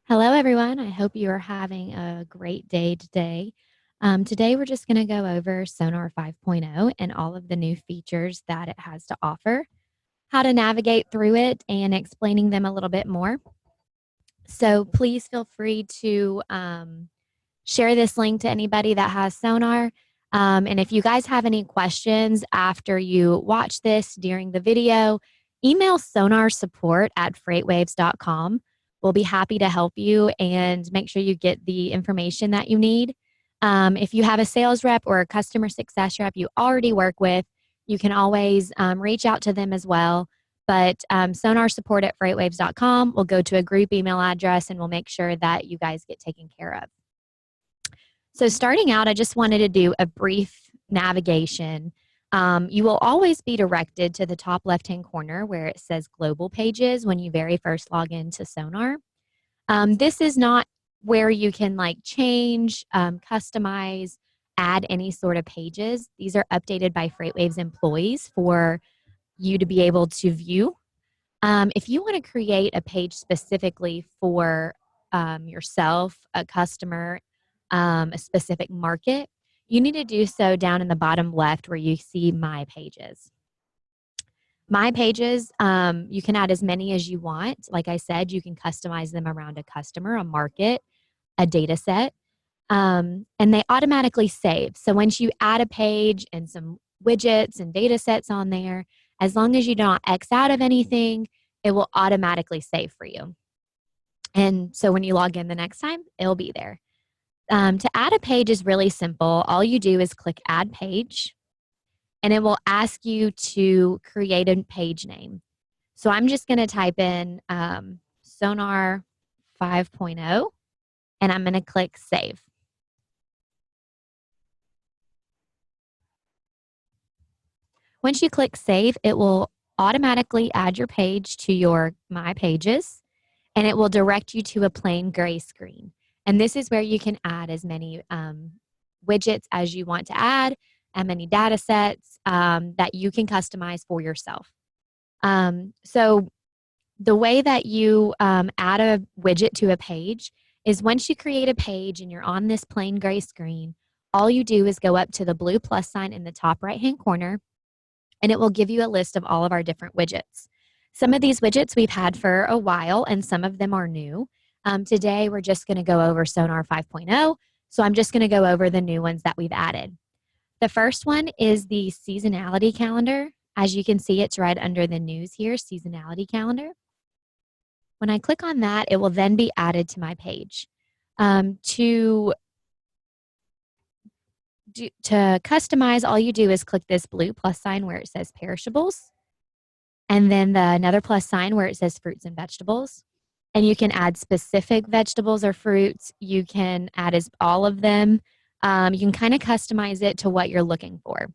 Hello, everyone. I hope you are having a great day today. Today, we're just going to go over Sonar 5.0 and all of the new features that it has to offer, how to navigate through it, and explaining them a little bit more. So please feel free to share this link to anybody that has Sonar. And if you guys have any questions after you watch this during the video, email Sonar support at freightwaves.com. We'll be happy to help you and make sure you get the information that you need. If you have a sales rep or a customer success rep you already work with, you can always reach out to them as well. But Sonar support at freightwaves.com will go to a group email address and we'll make sure that you guys get taken care of. So starting out, I just wanted to do a brief navigation. You will always be directed to the top left-hand corner where it says Global Pages when you very first log into Sonar. This is not where you can change, customize, add any sort of pages. These are updated by FreightWaves employees for you to be able to view. If you want to create a page specifically for yourself, a customer, a specific market, you need to do so down in the bottom left where you see My Pages. My Pages, you can add as many as you want. Like I said, you can customize them around a customer, a market, a data set, and they automatically save. So once you add a page and some widgets and data sets on there, as long as you don't X out of anything, it will automatically save for you. And so when you log in the next time, it'll be there. To add a page is really simple. All you do is click Add Page, and it will ask you to create a page name. So I'm just going to type in Sonar 5.0, and I'm going to click Save. Once you click Save, it will automatically add your page to your My Pages, and it will direct you to a plain gray screen. And this is where you can add as many widgets as you want to add and many data sets that you can customize for yourself. So the way that you add a widget to a page is once you create a page and you're on this plain gray screen, all you do is go up to the blue plus sign in the top right-hand corner, and it will give you a list of all of our different widgets. Some of these widgets we've had for a while, and some of them are new. Today, we're just going to go over Sonar 5.0, so I'm just going to go over the new ones that we've added. The first one is the seasonality calendar. As you can see, it's right under the news here, seasonality calendar. When I click on that, it will then be added to my page. To customize, all you do is click this blue plus sign where it says perishables, and then another plus sign where it says fruits and vegetables. And you can add specific vegetables or fruits. You can add all of them. You can kind of customize it to what you're looking for.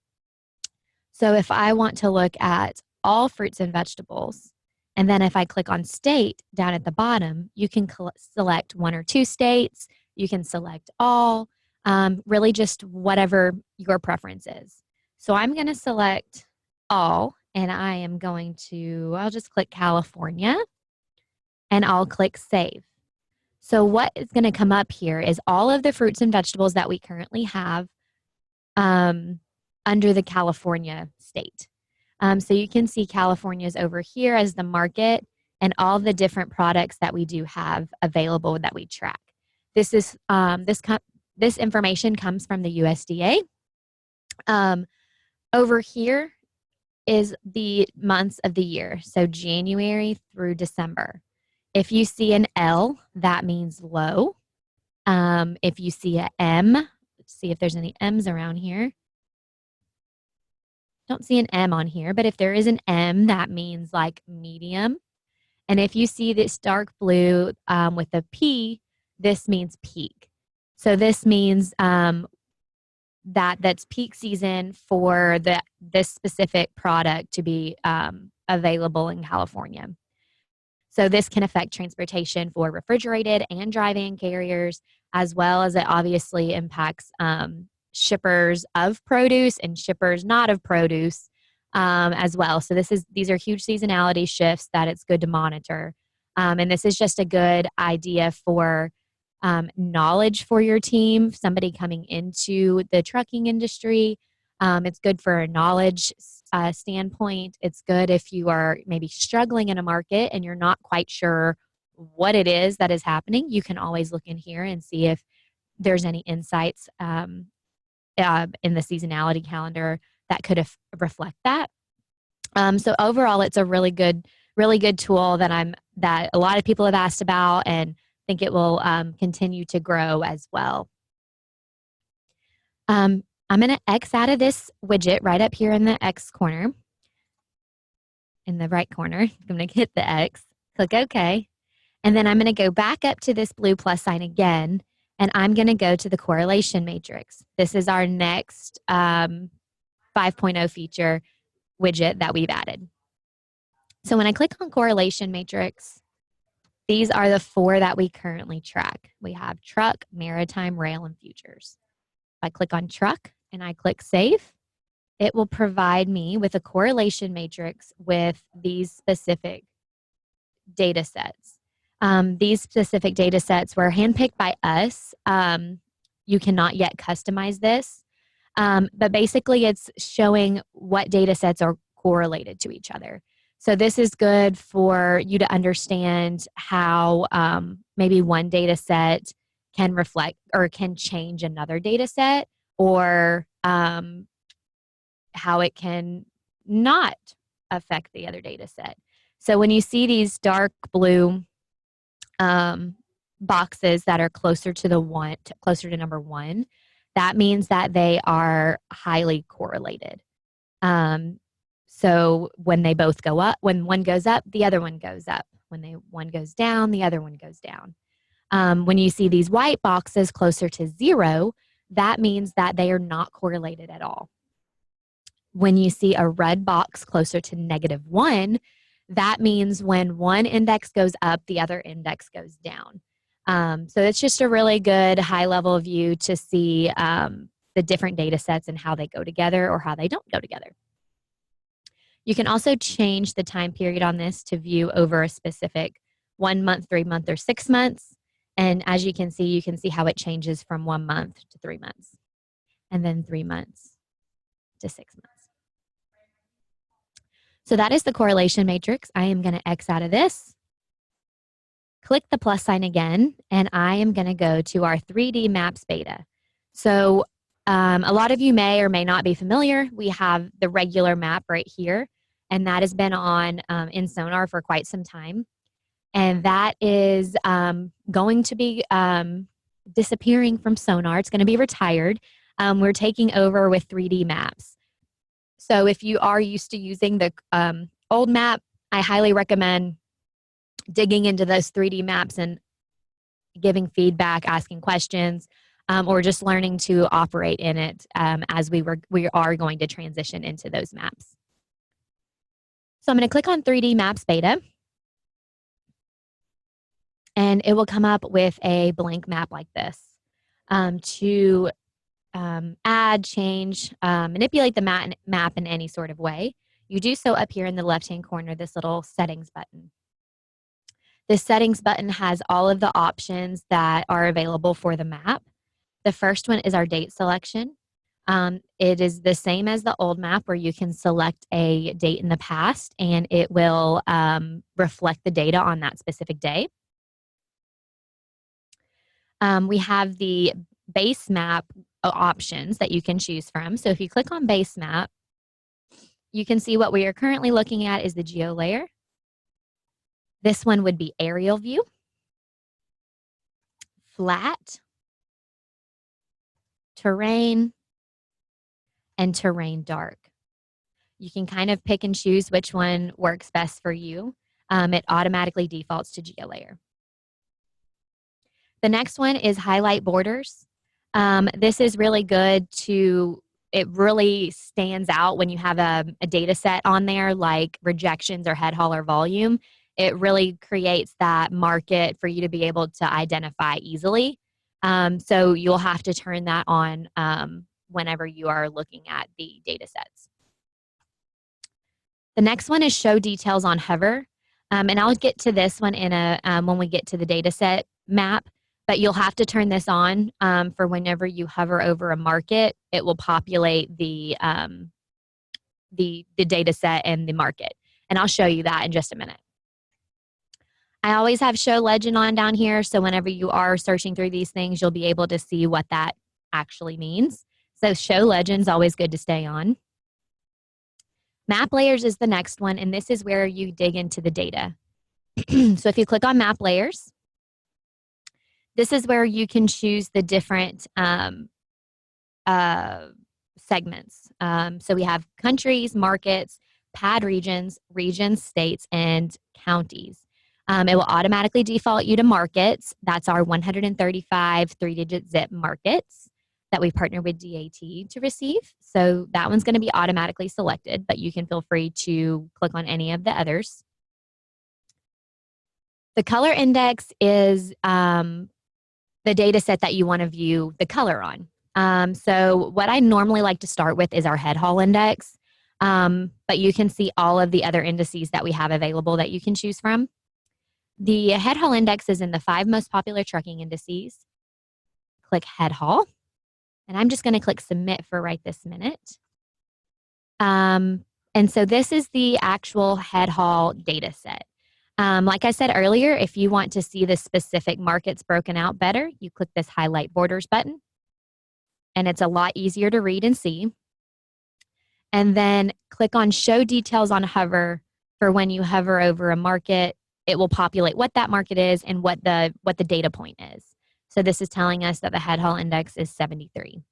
So if I want to look at all fruits and vegetables, and then if I click on state down at the bottom, you can select one or two states. You can select all. Really just whatever your preference is. So I'm going to select all, and I'll just click California, and I'll click Save. So what is going to come up here is all of the fruits and vegetables that we currently have under the California state. So you can see California is over here as the market, and all the different products that we do have available that we track. This information comes from the USDA. Over here is the months of the year, so January through December. If you see an L, that means low. If you see an M, let's see if there's any M's around here. Don't see an M on here, but if there is an M, that means like medium. And if you see this dark blue with a P, this means peak. So this means that's peak season for this specific product to be available in California. So this can affect transportation for refrigerated and dry van carriers, as well as it obviously impacts shippers of produce and shippers not of produce as well. So these are huge seasonality shifts that it's good to monitor. And this is just a good idea for knowledge for your team, somebody coming into the trucking industry. It's good for a knowledge standpoint. It's good if you are maybe struggling in a market and you're not quite sure what it is that is happening. You can always look in here and see if there's any insights in the seasonality calendar that could reflect that. So overall, it's a really good tool that a lot of people have asked about, and think it will continue to grow as well. I'm going to X out of this widget right up here in the X corner, in the right corner. I'm going to hit the X, click OK, and then I'm going to go back up to this blue plus sign again, and I'm going to go to the correlation matrix. This is our next 5.0 feature widget that we've added. So when I click on correlation matrix, these are the 4 that we currently track. We have truck, maritime, rail, and futures. If I click on truck and I click save, it will provide me with a correlation matrix with these specific data sets. These specific data sets were handpicked by us. You cannot yet customize this, but basically it's showing what data sets are correlated to each other. So this is good for you to understand how maybe one data set can reflect or can change another data set, or how it can not affect the other data set. So when you see these dark blue boxes that are closer to number 1, that means that they are highly correlated. So when they both go up, when one goes up, the other one goes up. When one goes down, the other one goes down. When you see these white boxes closer to 0, that means that they are not correlated at all. When you see a red box closer to -1, that means when one index goes up, the other index goes down. So it's just a really good high-level view to see the different data sets and how they go together or how they don't go together. You can also change the time period on this to view over a specific 1 month, 3 month, or 6 months. And as you can see how it changes from 1 month to 3 months, and then 3 months to 6 months. So that is the correlation matrix. I am going to X out of this, click the plus sign again, and I am going to go to our 3D maps beta. So a lot of you may or may not be familiar. We have the regular map right here, and that has been on in SONAR for quite some time. And that is going to be disappearing from SONAR. It's going to be retired. We're taking over with 3D maps. So if you are used to using the old map, I highly recommend digging into those 3D maps and giving feedback, asking questions, or just learning to operate in it as we are going to transition into those maps. So I'm going to click on 3D Maps Beta, and it will come up with a blank map like this. To add, change, manipulate the map in any sort of way, you do so up here in the left-hand corner, this little settings button. This settings button has all of the options that are available for the map. The first one is our date selection. It is the same as the old map where you can select a date in the past and it will reflect the data on that specific day. We have the base map options that you can choose from. So if you click on base map, you can see what we are currently looking at is the geo layer. This one would be aerial view, flat, terrain, and terrain dark. You can kind of pick and choose which one works best for you. It automatically defaults to geo layer. The next one is highlight borders. This is really good it really stands out when you have a data set on there like rejections or head haul or volume. It really creates that market for you to be able to identify easily. So you'll have to turn that on whenever you are looking at the data sets. The next one is show details on hover. And I'll get to this one in a when we get to the data set map, but you'll have to turn this on for whenever you hover over a market, it will populate the data set and the market. And I'll show you that in just a minute. I always have show legend on down here, so whenever you are searching through these things, you'll be able to see what that actually means. So show legend's always good to stay on. Map layers is the next one, and this is where you dig into the data. So if you click on map layers, this is where you can choose the different segments. So we have countries, markets, PAD regions, states, and counties. It will automatically default you to markets. That's our 135 three-digit zip markets that we partner with DAT to receive. So that one's going to be automatically selected, but you can feel free to click on any of the others. The color index is the data set that you want to view the color on. So what I normally like to start with is our head haul index, but you can see all of the other indices that we have available that you can choose from. The head haul index is in the 5 most popular trucking indices. Click head haul, and I'm just going to click submit for right this minute. And so this is the actual head haul data set. Like I said earlier, if you want to see the specific markets broken out better, you click this highlight borders button, and it's a lot easier to read and see. And then click on show details on hover for when you hover over a market. It will populate what that market is and what the data point is. So this is telling us that the head haul index is 73.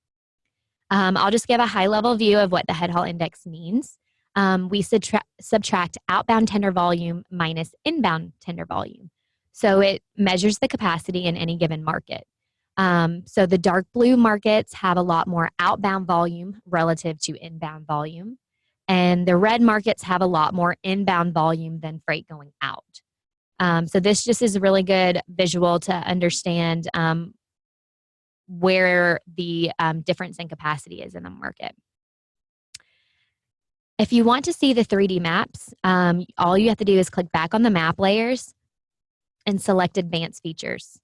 I'll just give a high level view of what the head haul index means. We subtract outbound tender volume minus inbound tender volume. So it measures the capacity in any given market. So the dark blue markets have a lot more outbound volume relative to inbound volume. And the red markets have a lot more inbound volume than freight going out. So this just is a really good visual to understand where the difference in capacity is in the market. If you want to see the 3D maps, all you have to do is click back on the map layers and select advanced features.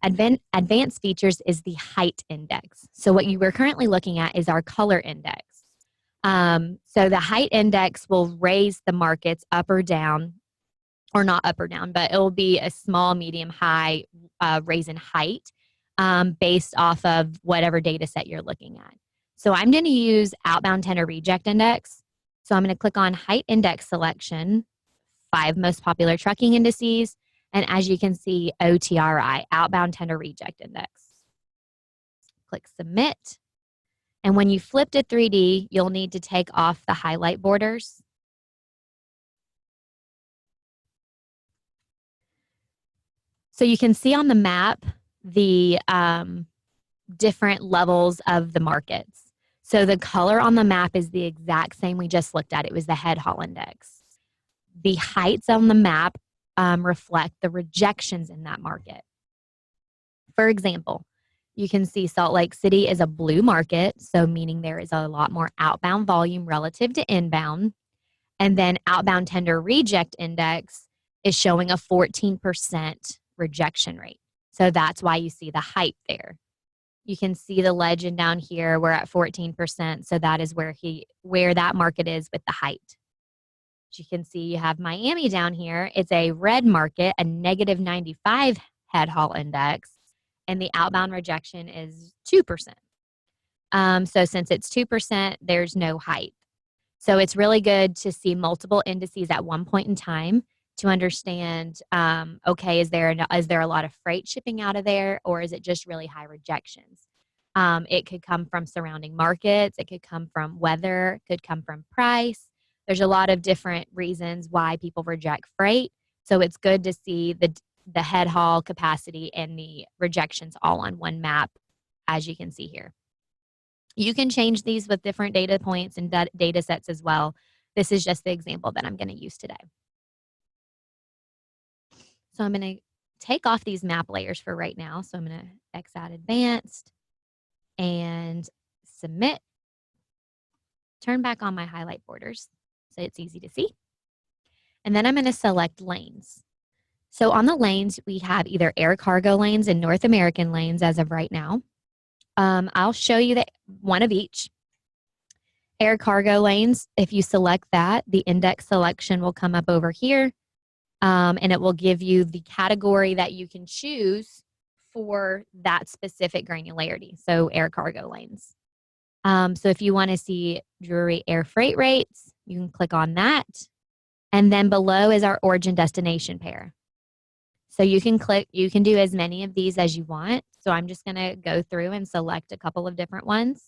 Advanced features is the height index. So what you were currently looking at is our color index. So the height index will raise the markets up or down, or not up or down, but it will be a small, medium, high raise in height based off of whatever data set you're looking at. So I'm going to use outbound tender reject index. So I'm going to click on height index selection, 5 most popular trucking indices, and as you can see, OTRI, outbound tender reject index. Click submit. And when you flip to 3D, you'll need to take off the highlight borders. So you can see on the map the different levels of the markets. So the color on the map is the exact same we just looked at. It was the head haul index. The heights on the map reflect the rejections in that market. For example, you can see Salt Lake City is a blue market, so meaning there is a lot more outbound volume relative to inbound. And then outbound tender reject index is showing a 14% rejection rate. So that's why you see the height there. You can see the legend down here. We're at 14%, so that is where that market is with the height. As you can see, you have Miami down here. It's a red market, a negative 95 head haul index, and the outbound rejection is 2%. So since it's 2%, there's no height. So it's really good to see multiple indices at one point in time to understand, okay, is there a lot of freight shipping out of there, or is it just really high rejections? It could come from surrounding markets. It could come from weather. It could come from price. There's a lot of different reasons why people reject freight. So it's good to see the head haul capacity and the rejections all on one map, as you can see here. You can change these with different data points and data sets as well. This is just the example that I'm going to use today. So I'm going to take off these map layers for right now. So I'm going to X out advanced and submit. Turn back on my highlight borders so it's easy to see. And then I'm going to select lanes. So on the lanes, we have either air cargo lanes and North American lanes as of right now. I'll show you one of each. Air cargo lanes, if you select that, the index selection will come up over here, and it will give you the category that you can choose for that specific granularity, so air cargo lanes. So if you want to see Drury air freight rates, you can click on that. And then below is our origin destination pair. So you can do as many of these as you want. So I'm just going to go through and select a couple of different ones.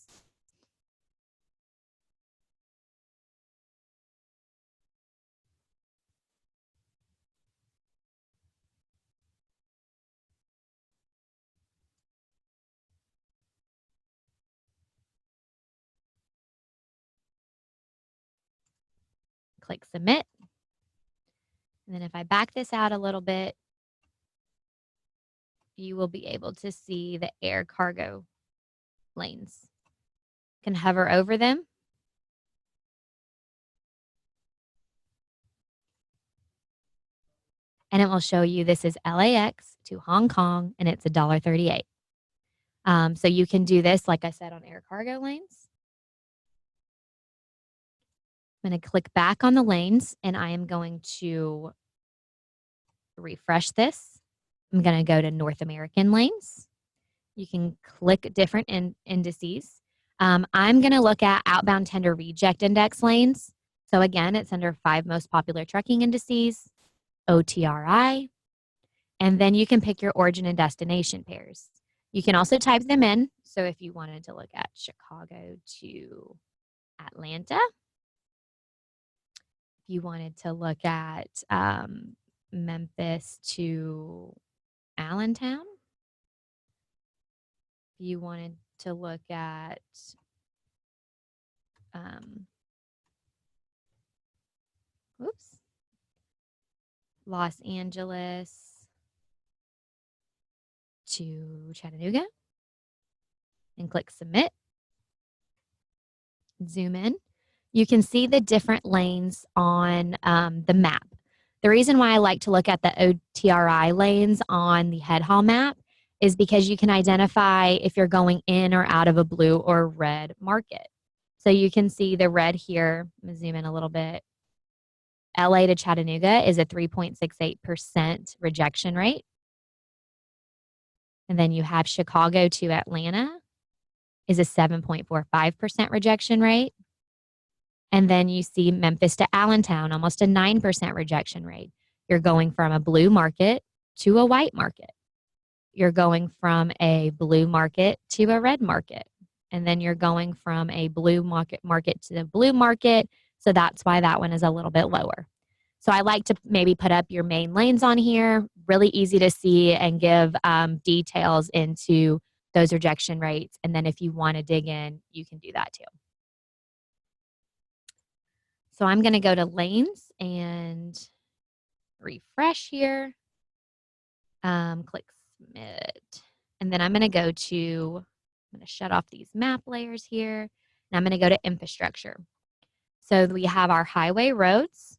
Click submit. And then if I back this out a little bit, you will be able to see the air cargo lanes. You can hover over them. And it will show you this is LAX to Hong Kong, and it's $1.38. So you can do this, like I said, on air cargo lanes. I'm going to click back on the lanes, and I am going to refresh this. I'm going to go to North American lanes. You can click different indices. I'm going to look at outbound tender reject index lanes. So again, it's under 5 most popular trucking indices, OTRI, and then you can pick your origin and destination pairs. You can also type them in. So if you wanted to look at Chicago to Atlanta, if you wanted to look at Memphis to Allentown, if you wanted to look at Los Angeles to Chattanooga, and click submit. Zoom in. You can see the different lanes on the map. The reason why I like to look at the OTRI lanes on the head haul map is because you can identify if you're going in or out of a blue or red market. So you can see the red here. I'm going to zoom in a little bit. LA to Chattanooga is a 3.68% rejection rate. And then you have Chicago to Atlanta is a 7.45% rejection rate. And then you see Memphis to Allentown, almost a 9% rejection rate. You're going from a blue market to a white market. You're going from a blue market to a red market. And then you're going from a blue market to the blue market. So that's why that one is a little bit lower. So I like to maybe put up your main lanes on here, really easy to see, and give details into those rejection rates. And then if you want to dig in, you can do that too. So I'm going to go to lanes and refresh here. Click submit. And then I'm going to shut off these map layers here. And I'm going to go to infrastructure. So we have our highway roads.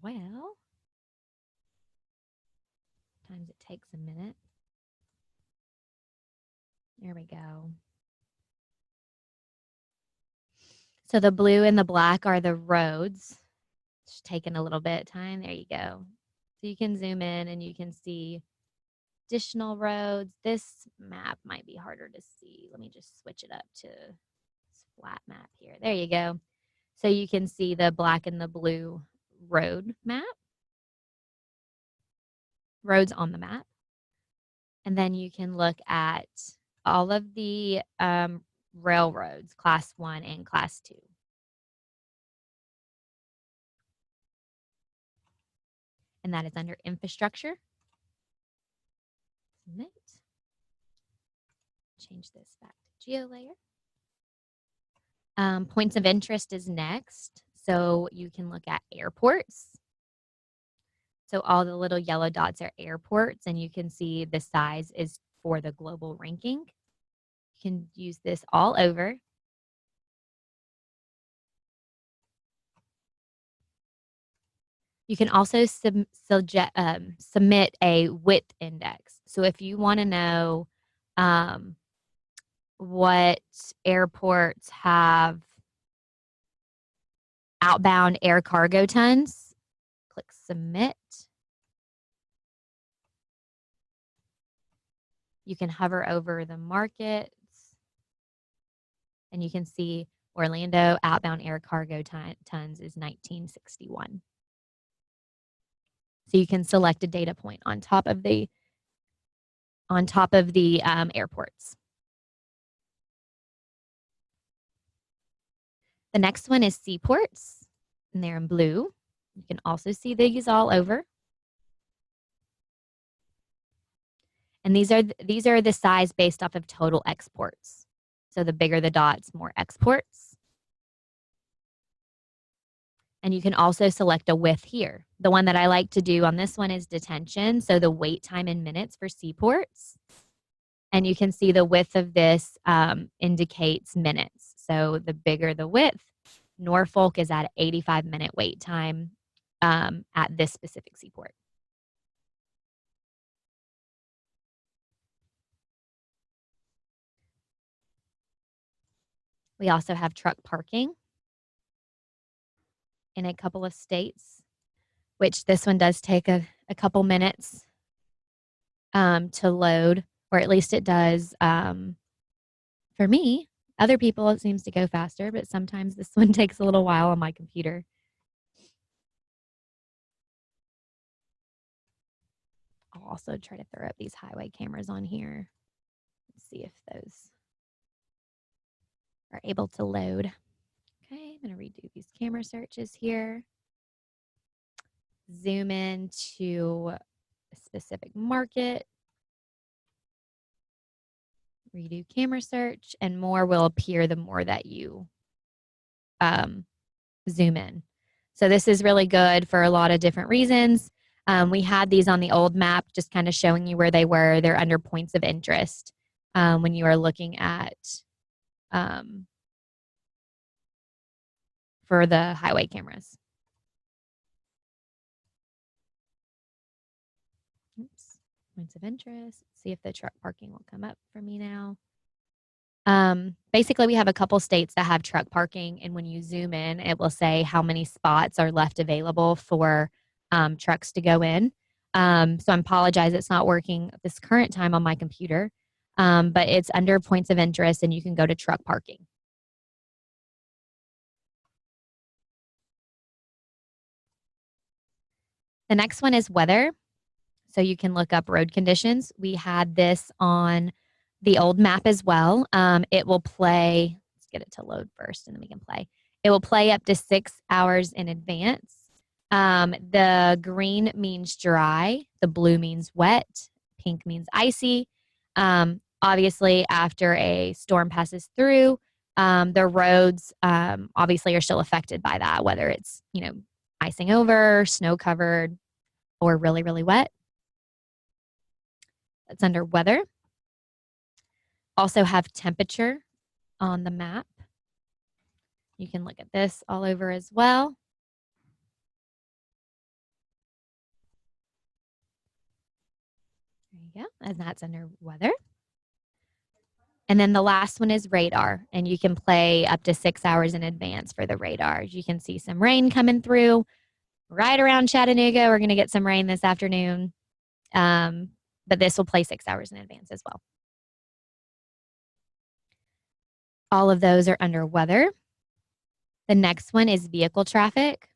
Well, sometimes it takes a minute. There we go. So the blue and the black are the roads. It's taking a little bit of time. There you go. So you can zoom in and you can see additional roads. This map might be harder to see. Let me just switch it up to this flat map here. There you go. So you can see the black and the blue road map. Roads on the map. And then you can look at all of the railroads, class 1 and class 2. And that is under infrastructure. Submit. change this back to geo layer. Points of interest is next. So you can look at airports. So all the little yellow dots are airports, and you can see the size is for the global ranking. You can use this all over. You can also submit a width index. So if you want to know what airports have outbound air cargo tons, click submit. You can hover over the markets, and you can see Orlando outbound air cargo tons is 1961. So you can select a data point on top of the airports. The next one is seaports, and they're in blue. You can also see these all over. And these are the size based off of total exports. So the bigger the dots, more exports. And you can also select a width here. The one that I like to do on this one is detention. So the wait time in minutes for seaports. And you can see the width of this indicates minutes. So the bigger the width, Norfolk is at 85-minute wait time at this specific seaport. We also have truck parking in a couple of states, which this one does take a couple minutes to load, or at least it does for me. Other people, it seems to go faster, but sometimes this one takes a little while on my computer. I'll also try to throw up these highway cameras on here and see if those are able to load. Okay, I'm going to redo these camera searches here. Zoom in to a specific market. Redo camera search, and more will appear the more that you zoom in. So this is really good for a lot of different reasons. We had these on the old map, just kind of showing you where they were. They're under points of interest when you are looking at for the highway cameras. Oops. Points of interest. Let's see if the truck parking will come up for me now. Basically, we have a couple states that have truck parking, and when you zoom in, it will say how many spots are left available for trucks to go in. So I apologize, it's not working at this current time on my computer, but it's under points of interest, and you can go to truck parking. The next one is weather. So you can look up road conditions. We had this on the old map as well. It will play, let's get it to load first and then we can play. It will play up to 6 hours in advance. The green means dry, the blue means wet, pink means icy. Obviously, after a storm passes through, the roads obviously are still affected by that, whether it's, icing over, snow covered, or really, really wet. That's under weather. Also have temperature on the map. You can look at this all over as well. There you go, and that's under weather. And then the last one is radar, and you can play up to 6 hours in advance for the radar. You can see some rain coming through right around Chattanooga. We're going to get some rain this afternoon, but this will play 6 hours in advance as well. All of those are under weather. The next one is vehicle traffic.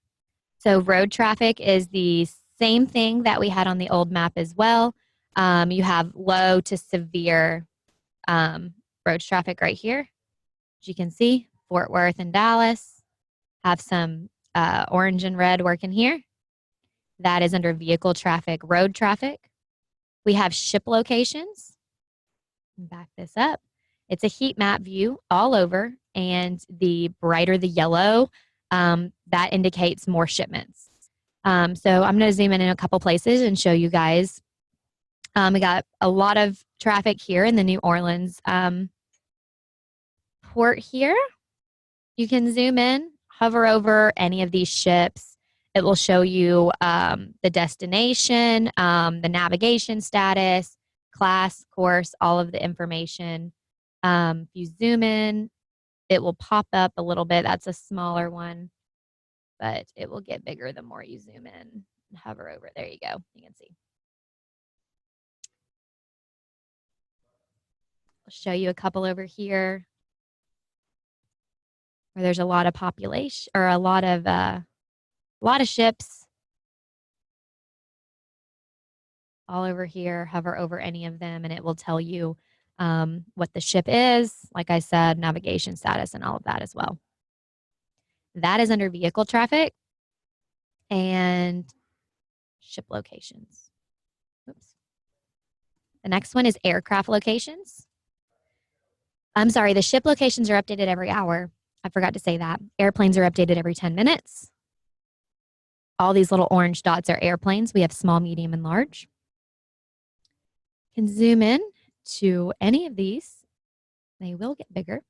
So road traffic is the same thing that we had on the old map as well. You have low to severe road traffic right here. As you can see, Fort Worth and Dallas have some orange and red working here. That is under vehicle traffic, road traffic. We have ship locations. Back this up. It's a heat map view all over, and the brighter the yellow, that indicates more shipments. So I'm going to zoom in a couple places and show you guys. We got a lot of traffic here in the New Orleans port here. You can zoom in, hover over any of these ships. It will show you the destination, the navigation status, class, course, all of the information. If you zoom in, it will pop up a little bit. That's a smaller one, but it will get bigger the more you zoom in and hover over. There you go. You can see. I'll show you a couple over here where there's a lot of population or a lot of ships all over here. Hover over any of them and it will tell you what the ship is. Like I said, navigation status and all of that as well. That is under vehicle traffic and ship locations. Oops. The next one is aircraft locations. I'm sorry, the ship locations are updated every hour. I forgot to say that. Airplanes are updated every 10 minutes. All these little orange dots are airplanes. We have small, medium, and large. You can zoom in to any of these. They will get bigger.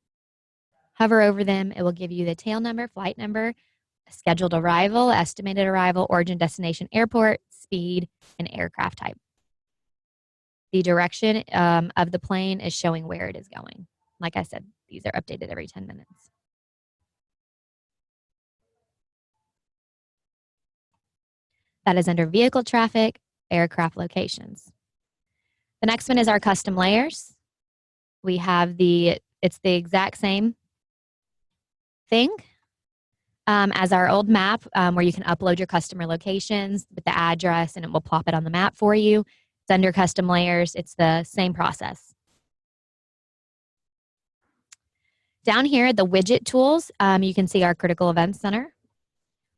Hover over them. It will give you the tail number, flight number, scheduled arrival, estimated arrival, origin, destination, airport, speed, and aircraft type. The direction of the plane is showing where it is going. Like I said, these are updated every 10 minutes. That is under vehicle traffic, aircraft locations. The next one is our custom layers. We have it's the exact same thing as our old map where you can upload your customer locations with the address and it will plop it on the map for you. It's under custom layers. It's the same process. Down here, the widget tools, you can see our critical event center.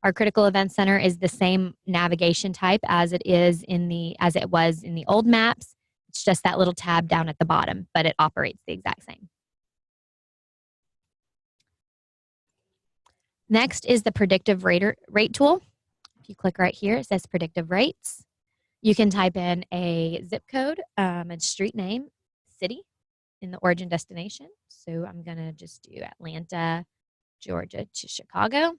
Our critical event center is the same navigation type as it was in the old maps. It's just that little tab down at the bottom, but it operates the exact same. Next is the predictive rate tool. If you click right here, it says predictive rates. You can type in a zip code, a street name, city in the origin destination. So I'm going to just do Atlanta, Georgia to Chicago.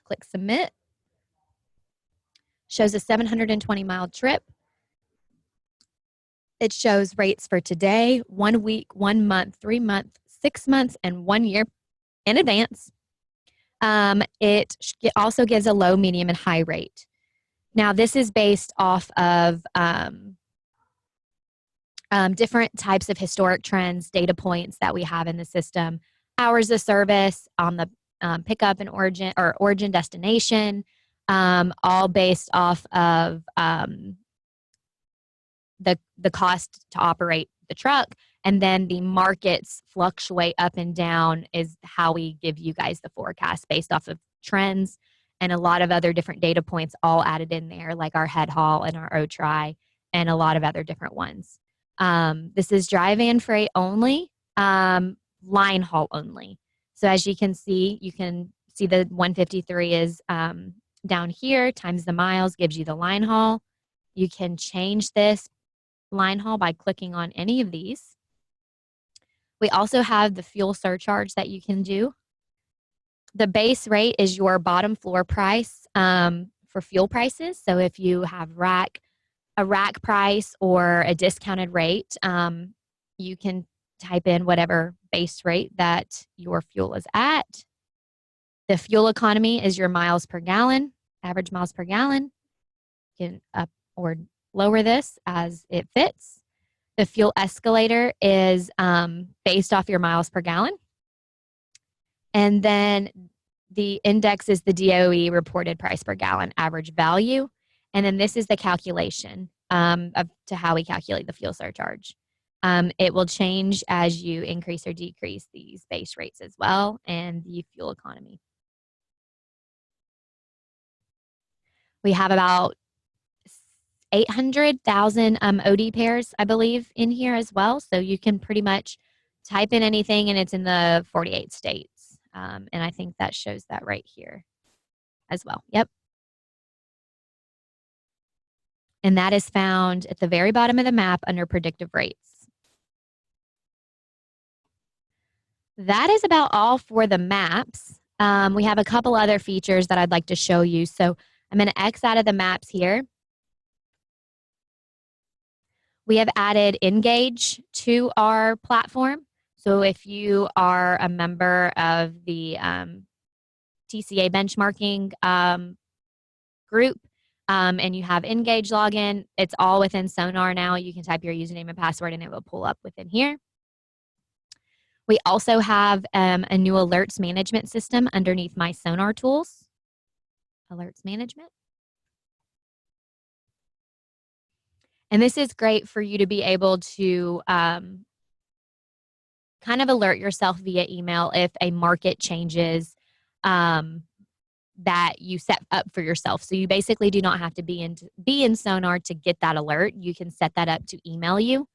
Click submit. Shows a 720-mile trip. It shows rates for today, 1 week, 1 month, 3 months, 6 months, and 1 year in advance. It also gives a low, medium, and high rate. Now, this is based off of different types of historic trends, data points that we have in the system, hours of service on the pickup and origin destination, all based off of the cost to operate the truck. And then the markets fluctuate up and down is how we give you guys the forecast based off of trends and a lot of other different data points all added in there, like our head haul and our OTRI and a lot of other different ones. This is dry van freight only, line haul only. So as you can see the 153 is down here times the miles gives you the line haul. You can change this line haul by clicking on any of these. We also have the fuel surcharge that you can do. The base rate is your bottom floor price for fuel prices. So if you have a rack price or a discounted rate, you can type in whatever base rate that your fuel is at. The fuel economy is your miles per gallon, average miles per gallon. You can up or lower this as it fits. The fuel escalator is based off your miles per gallon. And then the index is the DOE reported price per gallon average value. And then this is the calculation to how we calculate the fuel surcharge. It will change as you increase or decrease these base rates as well and the fuel economy. We have about 800,000 OD pairs, I believe, in here as well. So you can pretty much type in anything and it's in the 48 states. And I think that shows that right here as well. Yep. And that is found at the very bottom of the map under predictive rates. That is about all for the maps. We have a couple other features that I'd like to show you. So I'm going to X out of the maps here. We have added Engage to our platform. So if you are a member of the TCA benchmarking group and you have Engage login, it's all within SONAR now. You can type your username and password and it will pull up within here. We also have a new alerts management system underneath my SONAR tools. Alerts management. And this is great for you to be able to kind of alert yourself via email if a market changes that you set up for yourself. So you basically do not have to be in SONAR to get that alert. You can set that up to email you.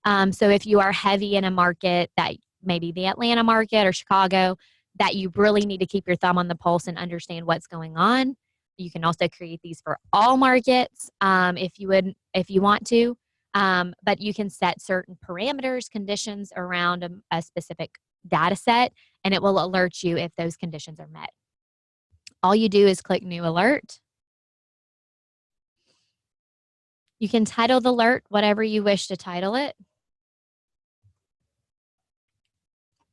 So if you are heavy in a market, that maybe the Atlanta market or Chicago, that you really need to keep your thumb on the pulse and understand what's going on, you can also create these for all markets if you want to. But you can set certain parameters, conditions around a specific data set, and it will alert you if those conditions are met. All you do is click New Alert. You can title the alert whatever you wish to title it.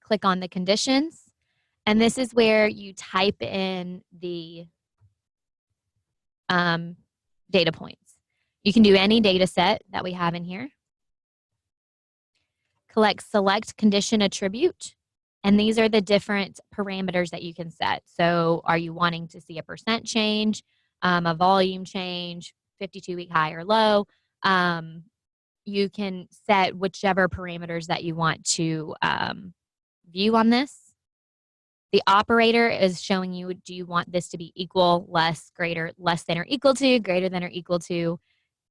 Click on the conditions, and this is where you type in the data points. You can do any data set that we have in here. Select condition attribute, and these are the different parameters that you can set. So are you wanting to see a percent change, a volume change, 52-week high or low? You can set whichever parameters that you want to view on this. The operator is showing you, do you want this to be equal, less, greater, less than or equal to, greater than or equal to.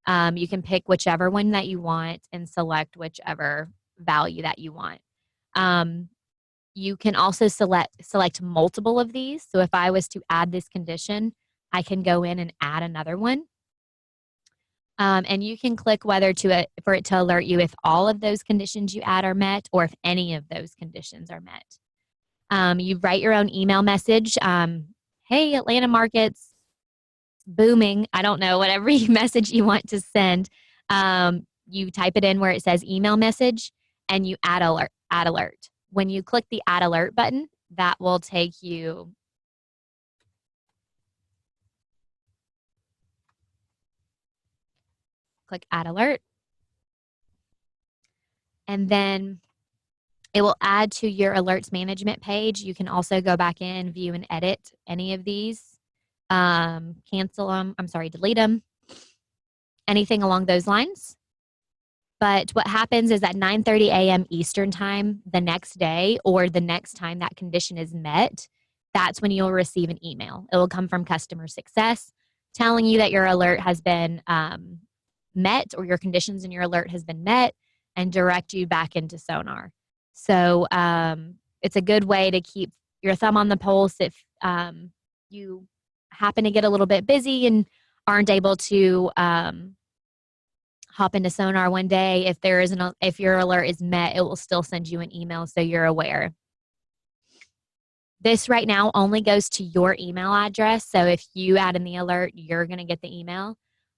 You can pick whichever one that you want and select whichever value that you want. You can also select multiple of these. So if I was to add this condition, I can go in and add another one. And you can click whether for it to alert you if all of those conditions you add are met or if any of those conditions are met. You write your own email message. Hey, Atlanta market's booming. I don't know, whatever message you want to send. You type it in where it says email message and you add alert. When you click the add alert button, that will take you click add alert. And then it will add to your alerts management page. You can also go back in, view, and edit any of these. Cancel them. Delete them. Anything along those lines. But what happens is at 9:30 a.m. Eastern time the next day or the next time that condition is met, that's when you'll receive an email. It will come from customer success telling you that your alert has been met or your conditions in your alert has been met and direct you back into SONAR. So it's a good way to keep your thumb on the pulse if you happen to get a little bit busy and aren't able to hop into SONAR one day. If your alert is met, it will still send you an email so you're aware. This right now only goes to your email address. So if you add in the alert, you're going to get the email.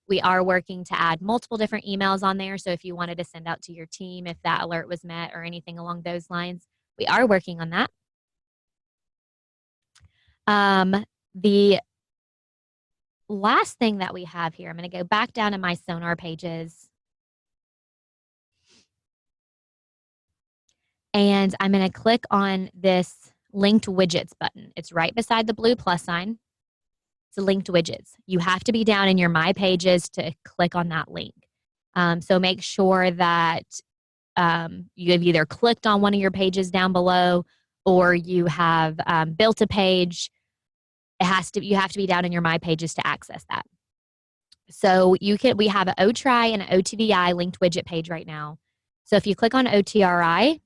We are working to add multiple different emails on there. So if you wanted to send out to your team if that alert was met or anything along those lines, we are working on that. The last thing that we have here, I'm going to go back down to my SONAR pages. And I'm going to click on this linked widgets button. It's right beside the blue plus sign. It's linked widgets. You have to be down in your My Pages to click on that link. So make sure that you have either clicked on one of your pages down below or you have built a page. You have to be down in your My Pages to access that. So we have an OTRI and an OTVI linked widget page right now. So if you click on OTRI,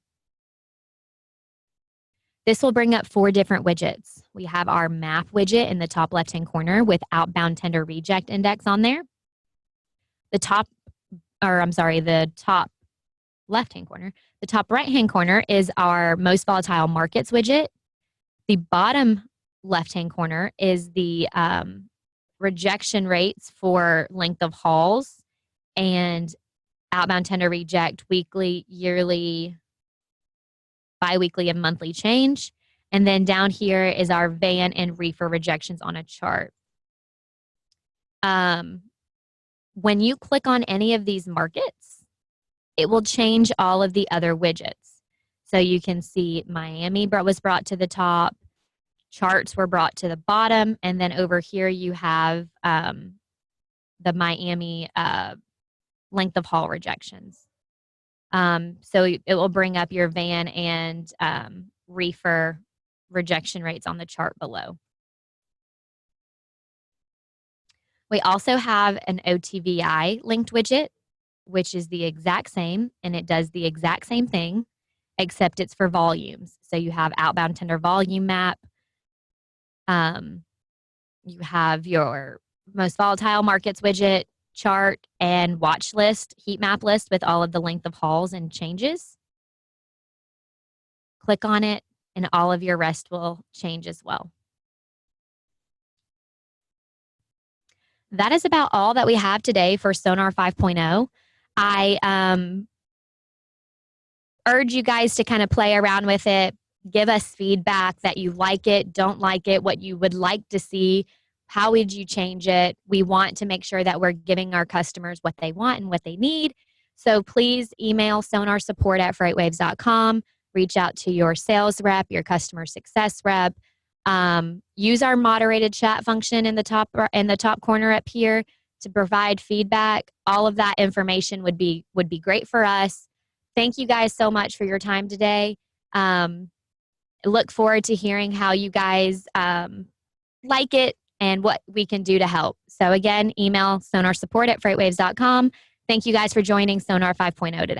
this will bring up 4 different widgets. We have our map widget in the top left-hand corner with outbound tender reject index on there. The top left-hand corner. The top right-hand corner is our most volatile markets widget. The bottom left-hand corner is the rejection rates for length of hauls and outbound tender reject weekly, yearly, biweekly, and monthly change. And then down here is our van and reefer rejections on a chart. When you click on any of these markets, it will change all of the other widgets. So you can see Miami was brought to the top, charts were brought to the bottom, and then over here you have the Miami length of haul rejections. So it will bring up your van and reefer rejection rates on the chart below. We also have an OTVI linked widget, which is the exact same, and it does the exact same thing, except it's for volumes. So you have outbound tender volume map. You have your most volatile markets widget, chart, and watch list, heat map list with all of the length of hauls and changes. Click on it, and all of your rest will change as well. That is about all that we have today for SONAR 5.0. I urge you guys to kind of play around with it. Give us feedback that you like it, don't like it, what you would like to see. How would you change it? We want to make sure that we're giving our customers what they want and what they need. So please email sonarsupport@freightwaves.com. Reach out to your sales rep, your customer success rep. Use our moderated chat function in the top corner up here to provide feedback. All of that information would be great for us. Thank you guys so much for your time today. Look forward to hearing how you guys like it and what we can do to help. So again, email sonarsupport@freightwaves.com. Thank you guys for joining SONAR 5.0 today.